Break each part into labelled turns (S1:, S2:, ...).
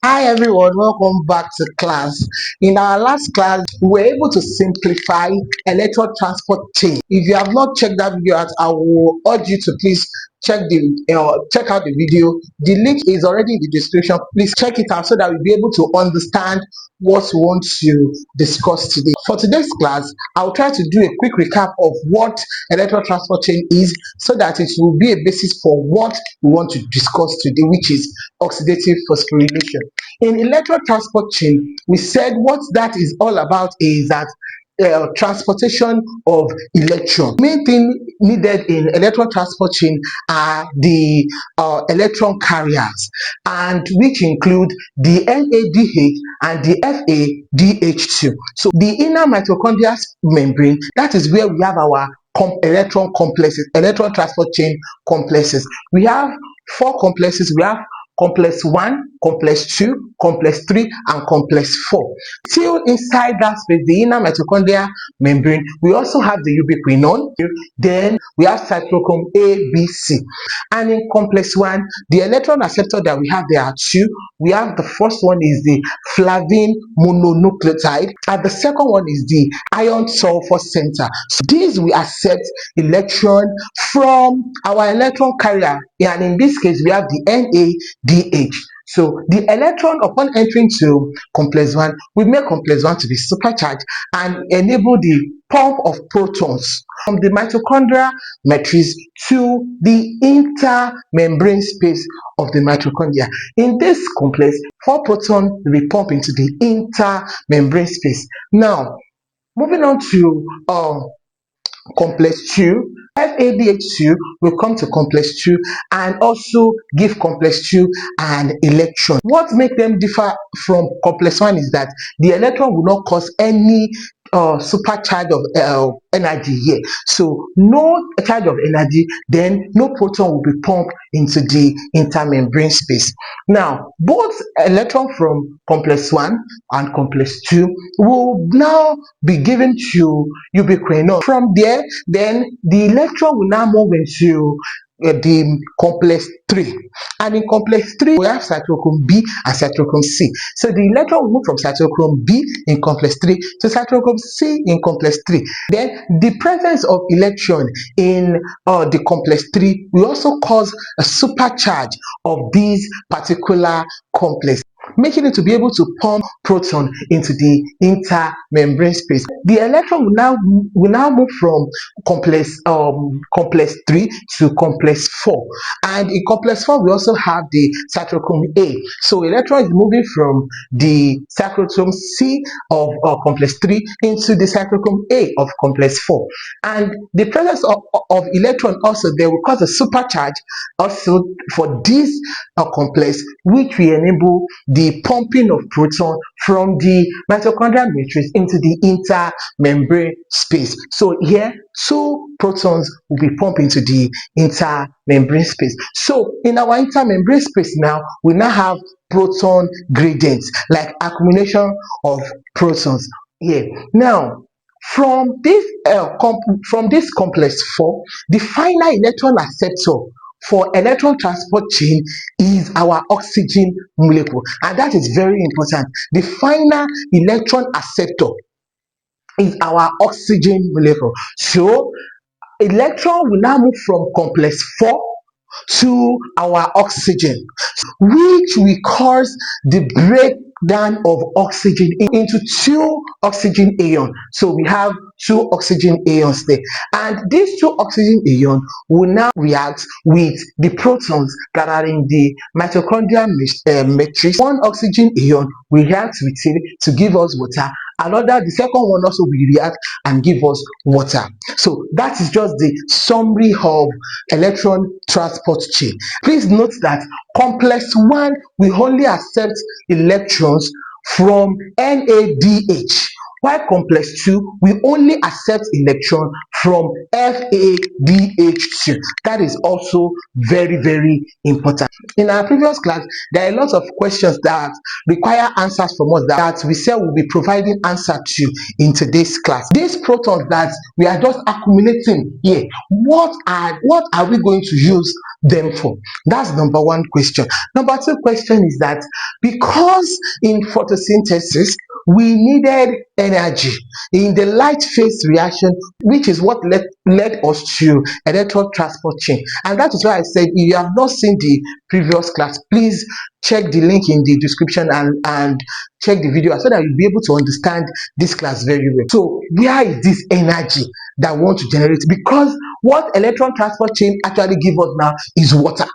S1: Hi everyone, welcome back to class. In our last class, we were able to simplify electron transport chain. If you have not checked that video out, I will urge you to please check out the video. The link is already in the description. Please check it out so that we'll be able to understand what we want to discuss today. For today's class, I'll try to do a quick recap of what electron transport chain is so that it will be a basis for what we want to discuss today, which is oxidative phosphorylation. In electron transport chain, we said what that is all about is that transportation of electron. Main thing needed in electron transport chain are the electron carriers, and which include the NADH and the FADH2. So the inner mitochondrial membrane, that is where we have our electron complexes, electron transport chain complexes. We have four complexes. We have complex 1, complex 2, complex 3, and complex 4. Still inside that space, the inner mitochondrial membrane, we also have the ubiquinone. Then we have cytochrome A, B, C. And in complex 1, the electron acceptor that we have, there are two. We have the first one is the flavin mononucleotide, and the second one is the iron sulfur center. So these will accept electron from our electron carrier, and in this case we have the NADH. So the electron, upon entering to complex 1, will make complex 1 to be supercharged and enable the pump of protons from the mitochondrial matrix to the intermembrane space of the mitochondria. In this complex, 4 protons will be pumped into the intermembrane space. Now, moving on to complex 2, FADH2 will come to complex 2 and also give complex 2 an electron. What makes them differ from complex 1 is that the electron will not cause any supercharge of energy here. So no charge of energy, then no proton will be pumped into the intermembrane space. Now, both electron from complex 1 and complex 2 will now be given to ubiquinone. From there, then the electron will now move into the complex 3, and in complex 3 we have cytochrome B and cytochrome C. So the electron will move from cytochrome B in complex 3 to cytochrome C in complex 3. Then the presence of electron in the complex 3 will also cause a supercharge of these particular complex, making it to be able to pump proton into the intermembrane space. The electron will now move from complex 3 to complex 4, and in complex 4 we also have the cytochrome A. So electron is moving from the cytochrome C of complex 3 into the cytochrome A of complex 4, and the presence of electron also there will cause a supercharge also for this complex, which will enable the pumping of proton from the mitochondrial matrix into the intermembrane space. So here 2 protons will be pumped into the intermembrane space. So in our intermembrane space now, we now have proton gradients, like accumulation of protons here. Now, from this complex 4, the final electron acceptor for electron transport chain is our oxygen molecule, and that is very important. The final electron acceptor is our oxygen molecule. So electron will now move from complex 4 to our oxygen, which will cause the breakdown of oxygen into 2 oxygen ions. So we have 2 oxygen ions there, and these 2 oxygen ions will now react with the protons that are in the mitochondrial matrix. 1 oxygen ion will react with it to give us water. The second one also will react and give us water. So that is just the summary of electron transport chain. Please note that complex 1 will only accept electrons from NADH, while complex 2 will only accept electron from FADH2. That is also very, very important. In our previous class, there are a lot of questions that require answers from us that we said we'll be providing answer to in today's class. These protons that we are just accumulating here, what are we going to use them for? That's number one question. Number two question is that because in photosynthesis we needed energy in the light phase reaction, which is what led us to electron transport chain. And that is why I said, if you have not seen the previous class, please check the link in the description and check the video so that you'll be able to understand this class very well. So where is this energy that we want to generate? Because what electron transport chain actually give us now is water,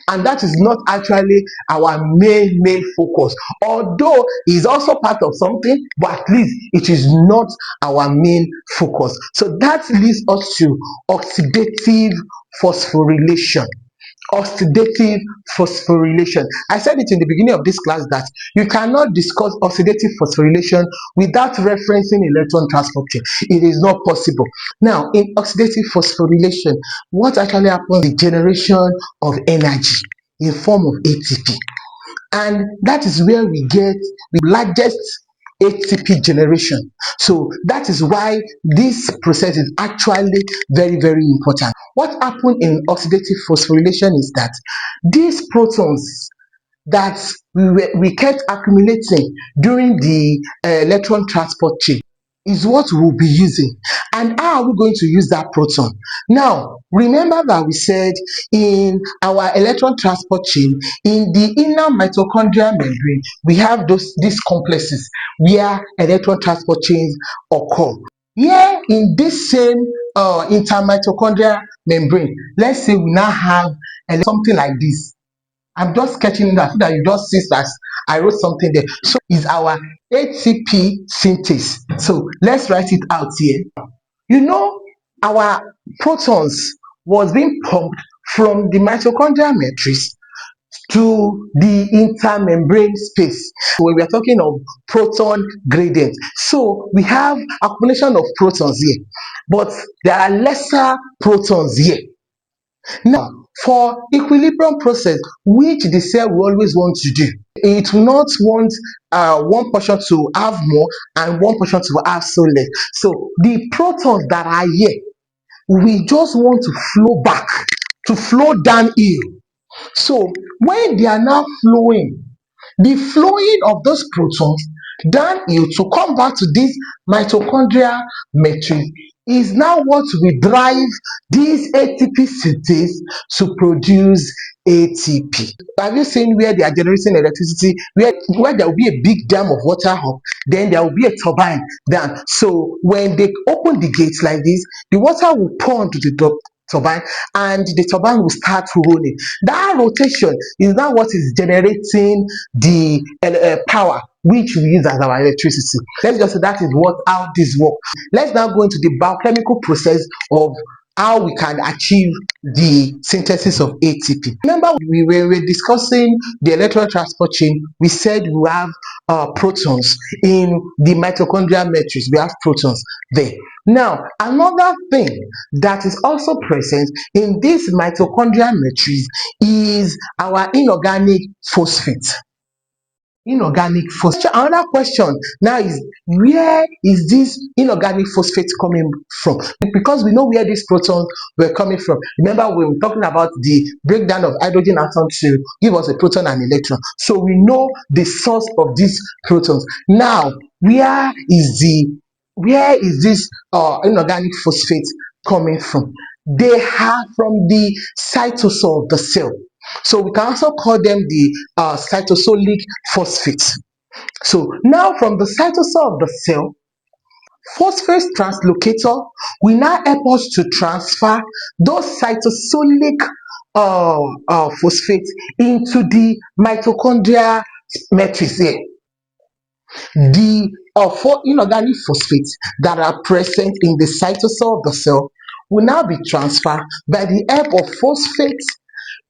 S1: and that is not actually our main focus, although it's also part of something, but at least it is not our main focus. So that leads us to oxidative phosphorylation. Oxidative phosphorylation. I said it in the beginning of this class that you cannot discuss oxidative phosphorylation without referencing electron transport chain. It is not possible. Now, in oxidative phosphorylation, what actually happens is the generation of energy in form of ATP, and that is where we get the largest ATP generation. So that is why this process is actually very important. What happened in oxidative phosphorylation is that these protons that we kept accumulating during the electron transport chain is what we'll be using. And how are we going to use that proton? Now, remember that we said in our electron transport chain, in the inner mitochondrial membrane, we have these complexes where electron transport chains occur. Here in this same intermitochondrial membrane, let's say we now have something like this. I'm just sketching that so that you just see that I wrote something there. So is our ATP synthase. So let's write it out here. You know, our protons was being pumped from the mitochondrial matrix to the intermembrane space. So we are talking of proton gradient. So we have accumulation of protons here, but there are lesser protons here. Now, for equilibrium process, which the cell will always want to do, it will not want one portion to have more and one portion to have so less. So the protons that are here, we just want to flow back, to flow downhill. So when they are now flowing, the flowing of those protons downhill to come back to this mitochondrial matrix is now what will drive this ATP synthase to produce ATP. Have you seen where they are generating electricity, where there will be a big dam of water up, then there will be a turbine down. So when they open the gates like this, the water will pour into the turbine and the turbine will start rolling. That rotation is now what is generating the power which we use as our electricity. Let's just say that is how this works. Let's now go into the biochemical process of how we can achieve the synthesis of ATP. Remember, we were discussing the electron transport chain. We said we have protons in the mitochondrial matrix. We have protons there. Now, another thing that is also present in this mitochondrial matrix is our inorganic phosphate. Inorganic phosphate. Another question now is, where is this inorganic phosphate coming from? Because we know where these protons were coming from. Remember, we were talking about the breakdown of hydrogen atoms to give us a proton and electron. So we know the source of these protons. Now, where is this inorganic phosphate coming from? They are from the cytosol of the cell. So we can also call them the cytosolic phosphates. So now from the cytosol of the cell, phosphate translocator will now help us to transfer those cytosolic phosphates into the mitochondrial matrix here. The four inorganic phosphates that are present in the cytosol of the cell will now be transferred by the help of phosphate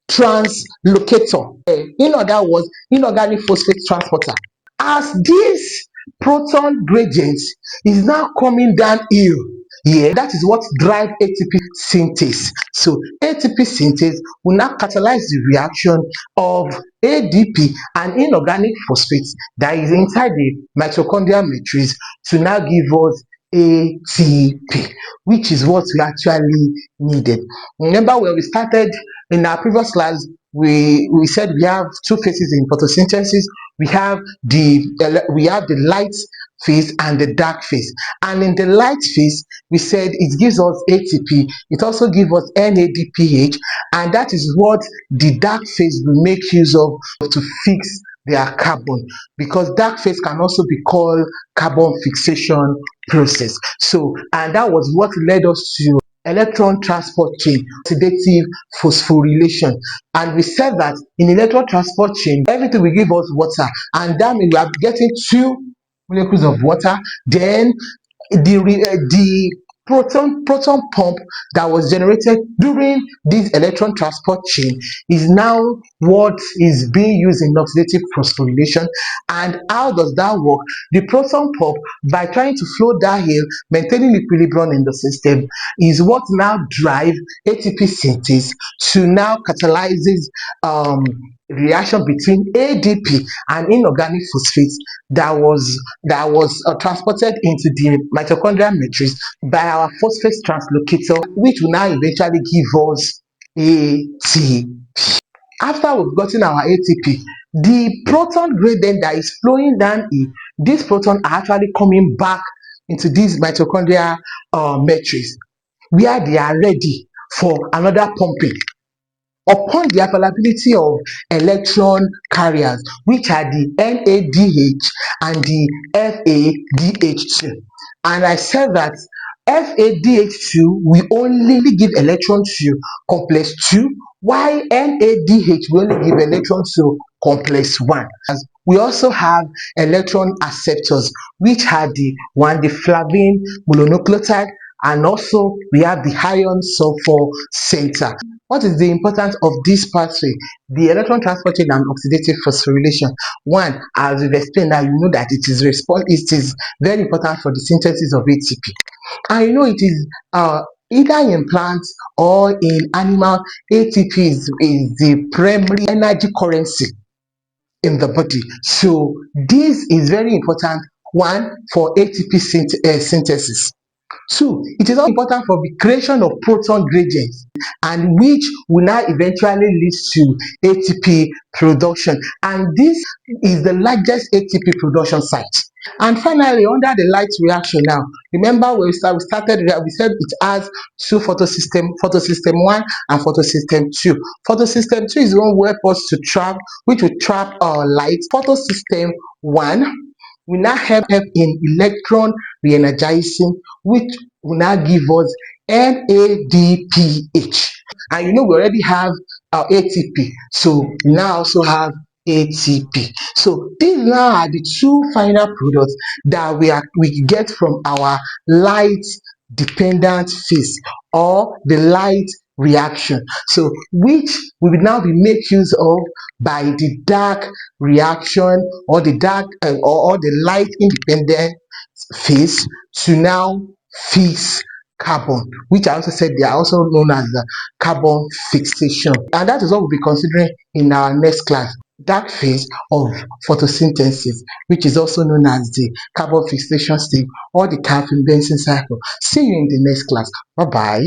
S1: translocator, in other words, inorganic phosphate transporter. As this proton gradient is now coming downhill here, that is what drives ATP synthase. So ATP synthase will now catalyze the reaction of ADP and inorganic phosphate that is inside the mitochondrial matrix to now give us ATP, which is what we actually needed. Remember when we started in our previous class, we said we have two phases in photosynthesis. We have the light phase and the dark phase. And in the light phase, we said it gives us ATP. It also gives us NADPH, and that is what the dark phase will make use of to fix their carbon, because dark phase can also be called carbon fixation process. So, and that was what led us to electron transport chain, oxidative phosphorylation. And we said that in electron transport chain, everything will give us water, and that means we are getting two molecules of water. Then the proton pump that was generated during this electron transport chain is now what is being used in oxidative phosphorylation. And how does that work? The proton pump, by trying to flow downhill, maintaining equilibrium in the system, is what now drive ATP synthesis to now catalyzes reaction between ADP and inorganic phosphates that was transported into the mitochondrial matrix by our phosphate translocator, which will now eventually give us ATP. After we've gotten our ATP, the proton gradient that is flowing down here, these protons are actually coming back into this mitochondrial matrix, where they are ready for another pumping upon the availability of electron carriers, which are the NADH and the FADH2. And I said that FADH2 will only give electron to complex 2, while NADH will only give electron to complex 1. We also have electron acceptors, which are the flavine mononucleotide, and also we have the iron sulfur center. What is the importance of this pathway? The electron transport chain and oxidative phosphorylation. One, as we've explained now, you know that it is very important for the synthesis of ATP. And you know it is either in plants or in animal, ATP is the primary energy currency in the body. So this is very important, one, for ATP synthesis. Two, it is also important for the creation of proton gradients, and which will now eventually lead to ATP production. And this is the largest ATP production site. And finally, under the light reaction now, remember when we started, we said it has two photosystem 1 and photosystem 2. Photosystem 2 is the one where us to trap, which will trap our light. Photosystem 1 will now help in electron re-energizing, which will now give us NADPH. And you know we already have our ATP, so we now also have ATP. So these now are the two final products that we get from our light dependent phase or the light reaction, so which we will now be make use of by the dark reaction or the dark or the light independent phase to now fix carbon, which I also said they are also known as the carbon fixation. And that is what we'll be considering in our next class, dark phase of photosynthesis, which is also known as the carbon fixation stage or the Calvin Benson cycle. See you in the next class. Bye bye.